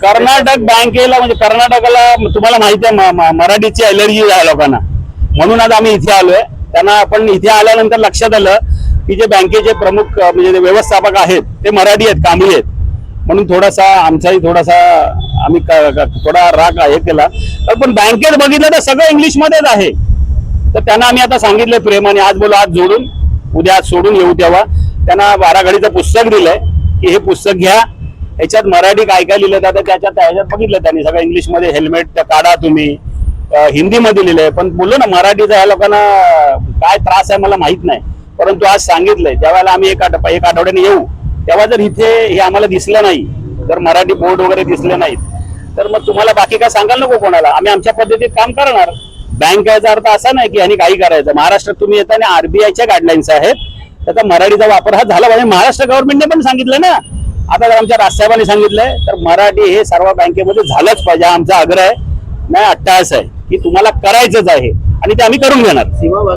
कर्नाटक बँकेला म्हणजे कर्नाटकाला तुम्हाला माहिती आहे मराठीची अलर्जी आहे लोकांना, म्हणून आज आम्ही इथे आलोय. त्यांना आपण इथे आल्यानंतर लक्षात आलं की जे बँकेचे प्रमुख म्हणजे व्यवस्थापक आहेत ते मराठी आहेत, कांबळी आहेत, म्हणून थोडासा आमचाही थोडासा आम्ही थोडा राग हे केला. पण बँकेत बघितलं तर सगळं इंग्लिशमध्येच आहे. तर त्यांना आम्ही आता सांगितलंय प्रेमाने, आज बोलू आज जोडून उद्या आज सोडून येऊ. तेव्हा त्यांना 12 घडीचं पुस्तक दिलंय की हे पुस्तक घ्या, याच्यात मराठी काय काय लिहिलं जातं त्याच्यात बघितलं त्यांनी सगळं इंग्लिशमध्ये. हेल्मेट काढा तुम्ही, हिंदीमध्ये लिहिलंय. पण बोललो ना मराठीचा ह्या लोकांना काय त्रास आहे मला माहित नाही, परंतु आज सांगितलंय. ज्यावेळेला आम्ही एक आठवड्याने येऊ तेव्हा जर इथे हे आम्हाला दिसलं नाही, जर मराठी बोर्ड वगैरे दिसले नाहीत, तर मग तुम्हाला बाकी काय सांगायला नको कोणाला. आम्ही आमच्या पद्धतीत काम करणार. बँक याचा अर्थ असा नाही की यांनी काही करायचं. महाराष्ट्रात तुम्ही येताना आरबीआयच्या गाईडलाईन्स आहेत, त्याचा मराठीचा वापर हा झाला पाहिजे. महाराष्ट्र गव्हर्नमेंटने पण सांगितलं ना, आता जर आमच्या राजसाहेबांनी सांगितलंय तर मराठी हे सर्व बँकेमध्ये झालंच पाहिजे. आमचा आग्रह आहे, नाही अट्टहास आहे की तुम्हाला करायचंच आहे आणि ते आम्ही करून घेणार.